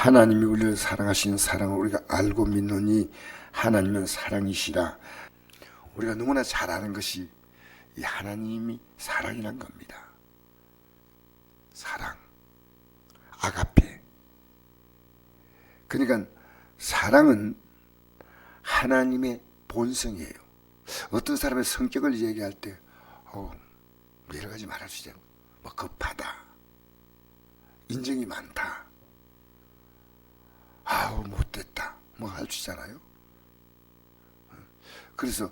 하나님이 우리를 사랑하시는 사랑을 우리가 알고 믿노니 하나님은 사랑이시라. 우리가 너무나 잘 아는 것이 이 하나님이 사랑이란 겁니다. 사랑, 아가페. 그러니까 사랑은 하나님의 본성이에요. 어떤 사람의 성격을 얘기할 때 여러 가지 말할 수 있잖아요. 뭐 급하다, 인정이 많다, 못됐다, 뭐 할 수 있잖아요. 그래서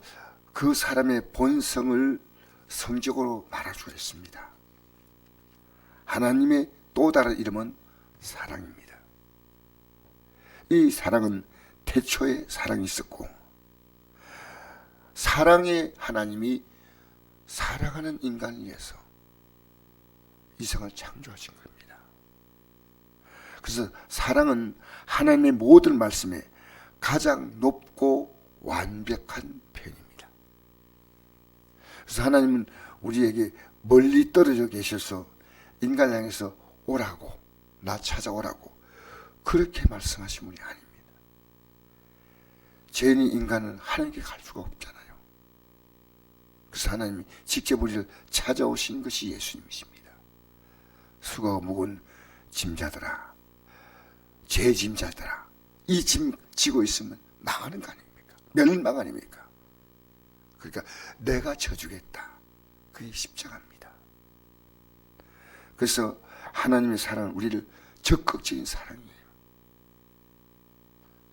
그 사람의 본성을 성적으로 말할 수가 있습니다. 하나님의 또 다른 이름은 사랑입니다. 이 사랑은 태초에 사랑이 있었고, 사랑의 하나님이 사랑하는 인간을 위해서 이성을 창조하신 겁니다. 그래서 사랑은 하나님의 모든 말씀에 가장 높고 완벽한 표현입니다. 그래서 하나님은 우리에게 멀리 떨어져 계셔서 인간을 향해서 오라고, 나 찾아오라고 그렇게 말씀하신 분이 아닙니다. 죄인이 인간은 하나님께 갈 수가 없잖아요. 그래서 하나님이 직접 우리를 찾아오신 것이 예수님이십니다. 수고가 무거운 짐자들아, 죄 짐자들아, 이 짐 지고 있으면 망하는 거 아닙니까? 멸망 아닙니까? 그러니까 내가 져주겠다. 그게 십자가입니다. 그래서 하나님의 사랑은 우리를 적극적인 사랑이에요.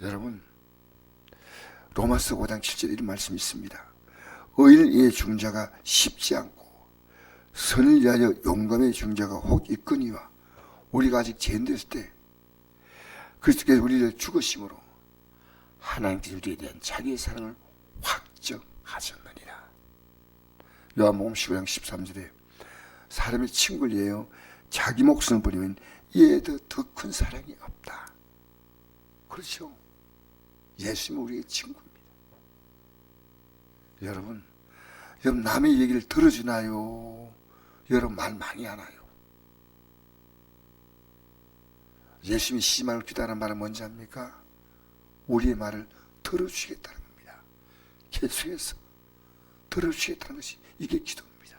여러분, 로마서 5장 7절 이런 말씀이 있습니다. 의인을 위해 죽은 자가 쉽지 않고 선을 위하여 용감히 죽은 자가 혹 있거니와. 우리가 아직 죄인 됐을 때 그리스도께서 우리를 죽으심으로 하나님께서 우리에 대한 자기의 사랑을 확정하셨느니라. 요한복음 15장 13절에 사람의 친구를 위하여 자기 목숨을 버리면 이에 더 큰 사랑이 없다. 그렇죠. 예수님은 우리의 친구입니다. 여러분 남의 얘기를 들어주나요? 여러분 말 많이 하나요? 예수님이 시마를 기도하는 말은 뭔지 압니까? 우리의 말을 들어주시겠다는 겁니다. 계속해서 들어주시겠다는 것이 이게 기도입니다.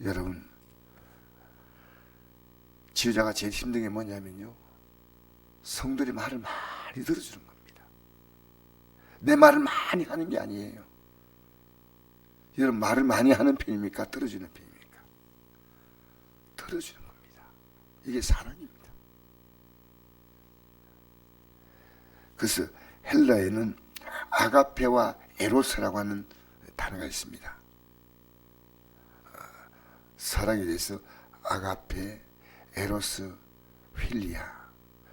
여러분, 지휘자가 제일 힘든 게 뭐냐면요, 성도들이 말을 많이 들어주는 겁니다. 내 말을 많이 하는 게 아니에요. 여러분 말을 많이 하는 편입니까? 들어주는 편입니까? 들어주는 겁니다. 이게 사랑입니다. 그래서 헬라에는 아가페와 에로스라고 하는 단어가 있습니다. 사랑에 대해서 아가페, 에로스, 휠리아,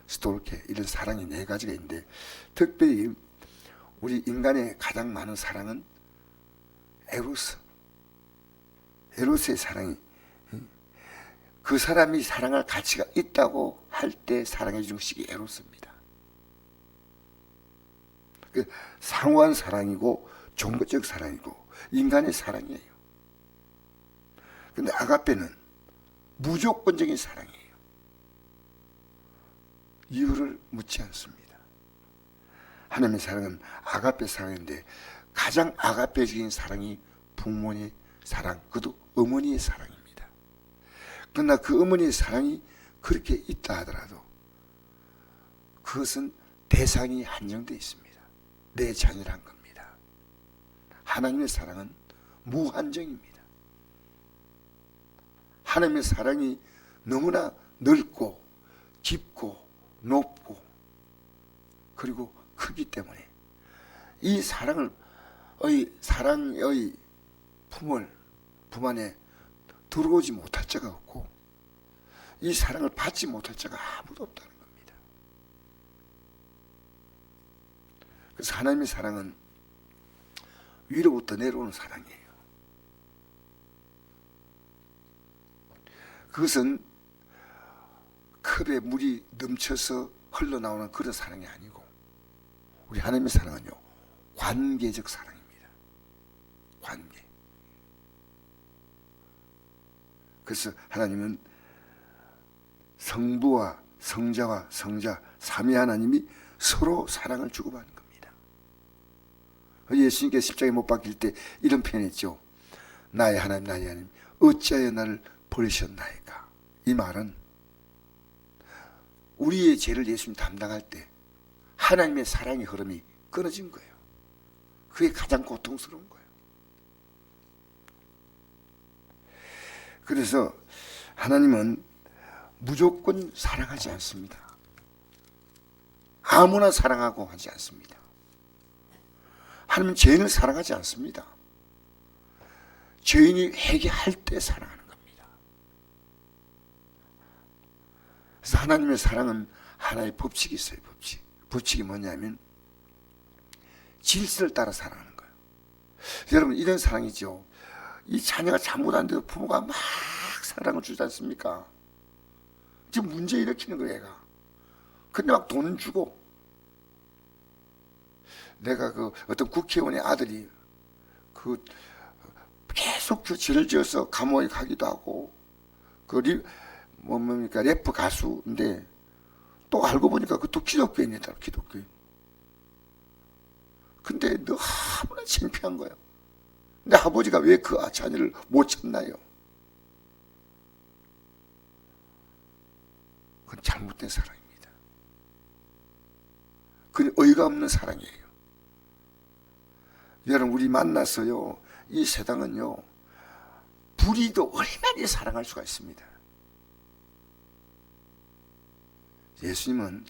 스톨케 이런 사랑이 네 가지가 있는데, 특별히 우리 인간의 가장 많은 사랑은 에로스의 사랑이, 그 사람이 사랑할 가치가 있다고 할 때 사랑해 주는 것이 에로스입니다. 상호한 사랑이고 종교적 사랑이고 인간의 사랑이에요. 근데 아가페는 무조건적인 사랑이에요. 이유를 묻지 않습니다. 하나님의 사랑은 아가페 사랑인데 가장 아가페적인 사랑이 부모의 사랑, 그것도 어머니의 사랑입니다. 그러나 그 어머니의 사랑이 그렇게 있다 하더라도 그것은 대상이 한정되어 있습니다. 내 자녀란 겁니다. 하나님의 사랑은 무한정입니다. 하나님의 사랑이 너무나 넓고 깊고 높고 그리고 크기 때문에 이 사랑의 품을 품 안에 들어오지 못할 자가 없고 이 사랑을 받지 못할 자가 아무도 없다는 겁니다. 그래서 하나님의 사랑은 위로부터 내려오는 사랑이에요. 그것은 컵에 물이 넘쳐서 흘러나오는 그런 사랑이 아니고, 우리 하나님의 사랑은요, 관계적 사랑입니다. 관계. 그래서 하나님은 성부와 성자와 성자 삼위 하나님이 서로 사랑을 주고받는 겁니다. 예수님께서 십자가에 못 박힐 때 이런 표현했죠. 나의 하나님 나의 하나님 어찌하여 나를 버리셨나이까. 이 말은 우리의 죄를 예수님 담당할 때 하나님의 사랑의 흐름이 끊어진 거예요. 그게 가장 고통스러운 거예요. 그래서 하나님은 무조건 사랑하지 않습니다. 아무나 사랑하고 하지 않습니다. 하나님은 죄인을 사랑하지 않습니다. 죄인이 회개할 때 사랑하는 겁니다. 그래서 하나님의 사랑은 하나의 법칙이 있어요. 법칙이 뭐냐면 질서를 따라 사랑하는 거예요. 여러분 이런 사랑이죠. 이 자녀가 잘못한 데도 부모가 막 사랑을 주지 않습니까? 지금 문제 일으키는 거예요, 얘가. 근데 막 돈 주고. 내가 그 어떤 국회의원의 아들이 그 계속 그 죄를 지어서 감옥에 가기도 하고 뭡니까 래퍼 가수인데 또 알고 보니까 그것도 기독교인이다. 기독교인. 근데 너무나 창피한 거예요. 근데 아버지가 왜 그 자녀를 못 찾나요? 그건 잘못된 사랑입니다. 그건 의가 없는 사랑이에요. 여러분 우리 만나서요 이 세상은요 불의도 얼마나 사랑할 수가 있습니다. 예수님은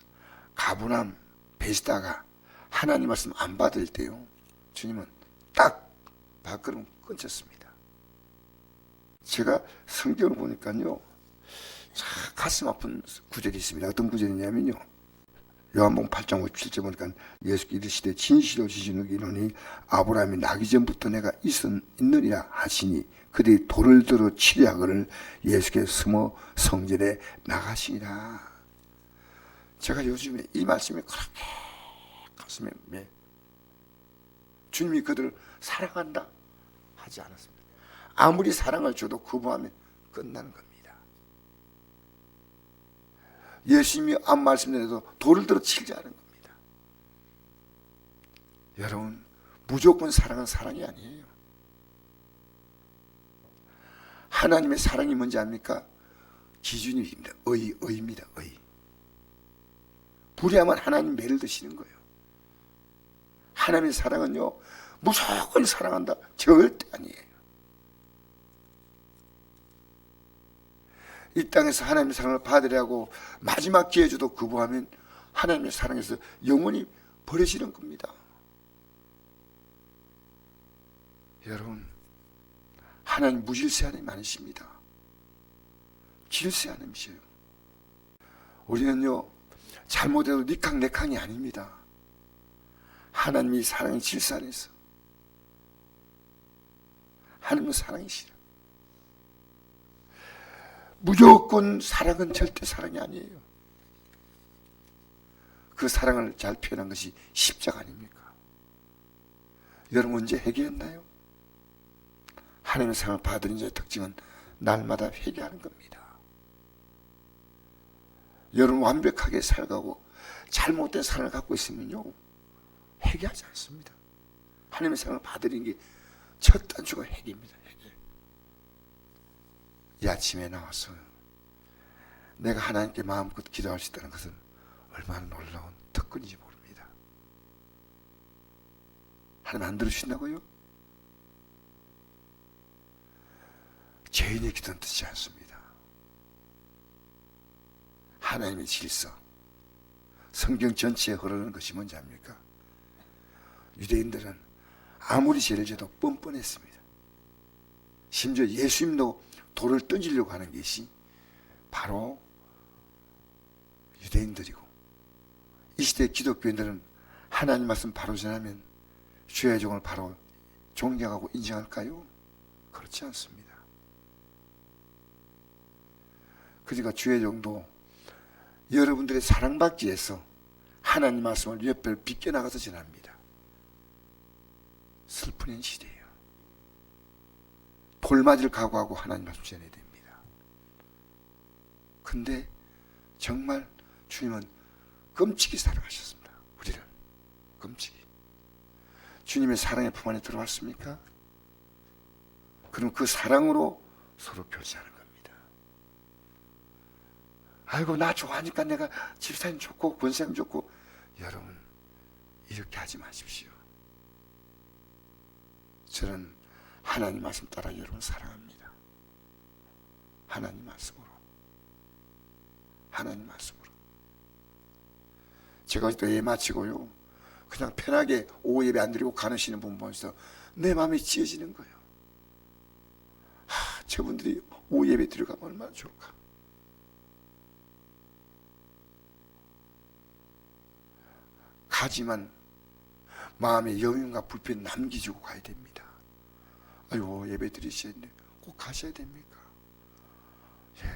가부남 베시다가 하나님 말씀 안 받을 때요 주님은 딱 밥그릇 끊쳤습니다. 제가 성경을 보니까요 참 가슴 아픈 구절이 있습니다. 어떤 구절이냐면요 요한복음 8장 57절 보니까 예수께서 이르시되 진실로 진실로 이르노니 아브라함이 나기 전부터 내가 있느니라 하시니 그들이 돌을 들어 치려 하거늘 예수께서 숨어 성전에 나가시니라. 제가 요즘에 이 말씀이 그렇게 가슴에 주님이 그들을 사랑한다 하지 않았습니다. 아무리 사랑을 줘도 거부하면 끝나는 겁니다. 예수님이 안 말씀드려도 돌을 들어 치지 않은 겁니다. 여러분 무조건 사랑은 사랑이 아니에요. 하나님의 사랑이 뭔지 압니까? 기준입니다. 의입니다. 의. 불의하면 하나님 매를 드시는 거예요. 하나님의 사랑은요 무조건 사랑한다 절대 아니에요. 이 땅에서 하나님의 사랑을 받으려고 마지막 기회 줘도 거부하면 하나님의 사랑에서 영원히 버려지는 겁니다. 여러분 하나님 무질서 하나님 아니십니다. 질서 하나님이세요. 우리는요 잘못해도 니캉 내캉이 아닙니다. 하나님이 사랑의 질서 안에서 하나님은 사랑이시라. 무조건 사랑은 절대 사랑이 아니에요. 그 사랑을 잘 표현한 것이 십자가 아닙니까? 여러분 언제 회개했나요? 하나님의 사랑을 받은 자의 특징은 날마다 회개하는 겁니다. 여러분 완벽하게 살가고 잘못된 사랑을 갖고 있으면요 회개하지 않습니다. 하나님의 사랑을 받으는 게 첫 단추가 회개입니다. 회개. 이 아침에 나와서 내가 하나님께 마음껏 기도할 수 있다는 것은 얼마나 놀라운 특권인지 모릅니다. 하나님 안 들으신다고요? 죄인의 기도는 듣지 않습니다. 하나님의 질서, 성경 전체에 흐르는 것이 뭔지 압니까? 유대인들은 아무리 죄를 져도 뻔뻔했습니다. 심지어 예수님도 돌을 던지려고 하는 것이 바로 유대인들이고, 이 시대 기독교인들은 하나님 말씀 바로 전하면 주의 종을 바로 존경하고 인정할까요? 그렇지 않습니다. 그러니까 주의 종도 여러분들의 사랑받기 위해서 하나님 말씀을 옆에 비껴나가서 전합니다. 슬픈 현실이에요. 돌맞이를 각오하고 하나님 말씀 전해야 됩니다. 근데 정말 주님은 끔찍이 사랑하셨습니다. 우리를 끔찍이. 주님의 사랑의 품 안에 들어왔습니까? 그럼 그 사랑으로 서로 교제하는 겁니다. 아이고 나 좋아하니까 내가 집사님 좋고 권사님 좋고. 여러분 이렇게 하지 마십시오. 저는 하나님 말씀 따라 여러분 사랑합니다. 하나님 말씀으로. 하나님 말씀으로. 제가 또 예 마치고요, 그냥 편하게 오후 예배 안 드리고 가르치는 분 보면서 내 마음이 찢어지는 거예요. 저분들이 오후 예배 드려가면 얼마나 좋을까. 가지만 마음의 여유와 불편 남기주고 가야 됩니다. 아유 예배 드리셔야 되는데 꼭 가셔야 됩니까? 예.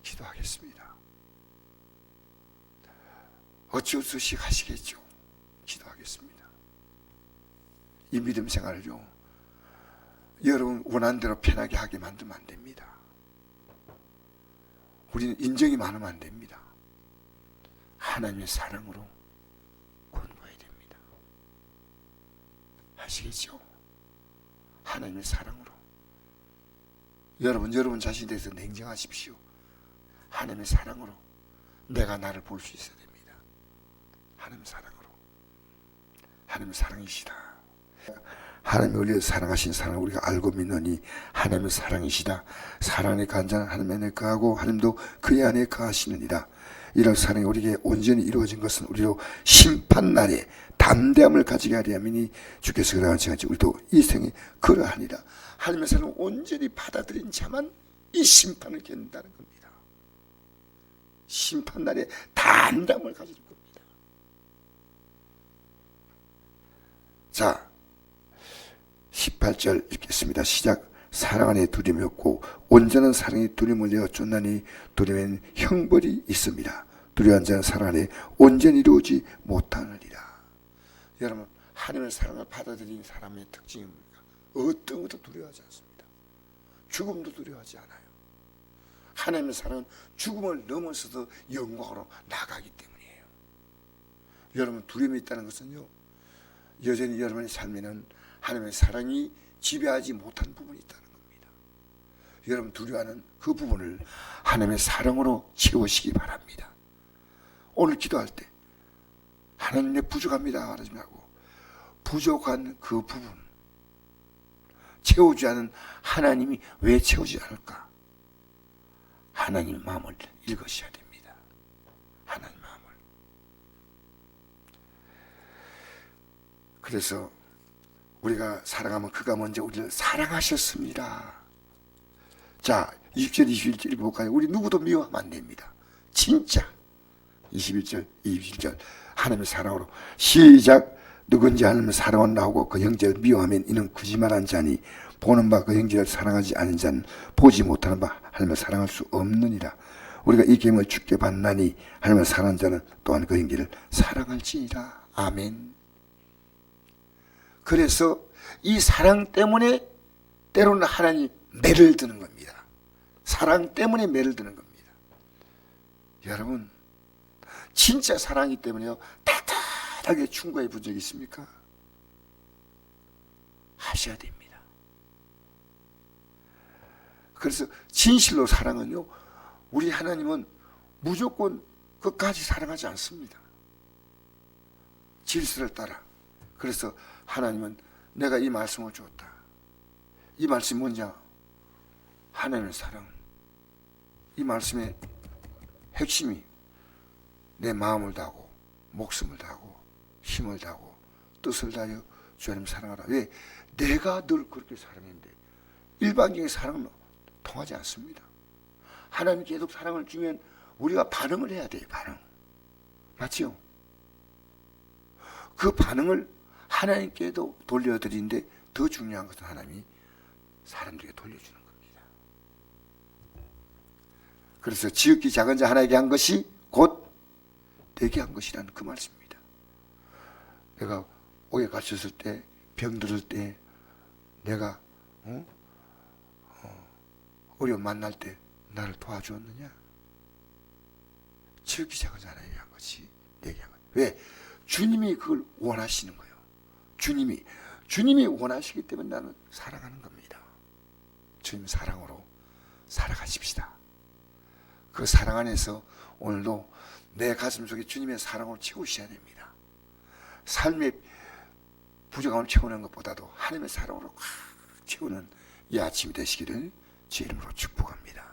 기도하겠습니다. 어찌 수 없이 하시겠죠. 기도하겠습니다. 이 믿음 생활을요, 여러분 원하는 대로 편하게 하게 만들면 안 됩니다. 우리는 인정이 많으면 안 됩니다. 하나님의 사랑으로 권고해야 됩니다. 아시겠죠? 하나님의 사랑으로. 여러분 자신에 대해서 냉정하십시오. 하나님의 사랑으로 내가 나를 볼 수 있어야 됩니다. 하나님의 사랑으로. 하나님의 사랑이시다. 하나님이 우리를 사랑하신 사랑을 우리가 알고 믿느니 하나님의 사랑이시다. 사랑 안에 간자는 하나님 안에 거하고 하나님도 그의 안에 거하시느니라. 이런 사랑이 우리에게 온전히 이루어진 것은 우리로 심판날에 담대함을 가지게 하려 함이니 주께서 그러하시같이 우리도 이 생에 그러하니라. 하나님의 사랑을 온전히 받아들인 자만 이 심판을 견딘다는 겁니다. 심판날에 담대함을 가질 겁니다. 자, 18절 읽겠습니다. 시작. 사랑 안에 두려움이 없고 온전한 사랑이 두려움을 내어 쫓나니 두려움에는 형벌이 있습니다. 두려워한 자는 사랑 안에 온전히 이루어지 못하느니라. 여러분 하나님의 사랑을 받아들인 사람의 특징이 뭡니까? 어떤 것도 두려워하지 않습니다. 죽음도 두려워하지 않아요. 하나님의 사랑은 죽음을 넘어서도 영광으로 나가기 때문이에요. 여러분 두려움이 있다는 것은요, 여전히 여러분의 삶에는 하나님의 사랑이 지배하지 못한 부분이 있다는 겁니다. 여러분 두려워하는 그 부분을 하나님의 사랑으로 채우시기 바랍니다. 오늘 기도할 때 하나님 내 부족합니다 말하지 말고 부족한 그 부분 채우지 않은 하나님이 왜 채우지 않을까? 하나님의 마음을 읽으셔야 됩니다. 하나님의 마음을. 그래서 우리가 사랑하면 그가 먼저 우리를 사랑하셨습니다. 자, 20절 21절 읽어볼까요? 우리 누구도 미워하면 안 됩니다. 진짜 21절 21절 하나님의 사랑으로 시작. 누군지 하나님의 사랑은 나오고 그 형제를 미워하면 이는 거짓말한 자니 보는 바 그 형제를 사랑하지 않은 자는 보지 못하는 바 하나님을 사랑할 수 없느니라. 우리가 이 계명을 주께 받나니 하나님을 사랑하는 자는 또한 그 형제를 사랑할지니라. 아멘. 그래서 이 사랑 때문에 때로는 하나님 매를 드는 겁니다. 사랑 때문에 매를 드는 겁니다. 여러분 진짜 사랑이기 때문에요, 따뜻하게 충고해 본 적 있습니까? 하셔야 됩니다. 그래서 진실로 사랑은요, 우리 하나님은 무조건 끝까지 사랑하지 않습니다. 질서를 따라. 그래서 하나님은 내가 이 말씀을 주었다. 이 말씀이 뭐냐? 하나님의 사랑. 이 말씀의 핵심이 내 마음을 다하고 목숨을 다하고 힘을 다하고 뜻을 다하여 주 하나님 사랑하라. 왜? 내가 늘 그렇게 사랑했는데 일반적인 사랑은 통하지 않습니다. 하나님 계속 사랑을 주면 우리가 반응을 해야 돼요. 반응. 맞죠? 그 반응을 하나님께도 돌려드리는데 더 중요한 것은 하나님이 사람들에게 돌려주는 겁니다. 그래서 지극히 작은 자 하나에게 한 것이 곧 내게 한 것이라는 그 말씀입니다. 내가 옥에 갇혔을 때, 병들을 때, 내가 어려움 만날 때 나를 도와주었느냐? 지극히 작은 자라 얘기한 것이 내게 한 거예요. 왜? 주님이 그걸 원하시는 거예요. 주님이 원하시기 때문에 나는 살아가는 겁니다. 주님 사랑으로 살아가십시다. 그 사랑 안에서 오늘도 내 가슴 속에 주님의 사랑으로 채우셔야 됩니다. 삶의 부족함을 채우는 것보다도 하나님의 사랑으로 꽉 채우는 이 아침이 되시기를 주 이름으로 축복합니다.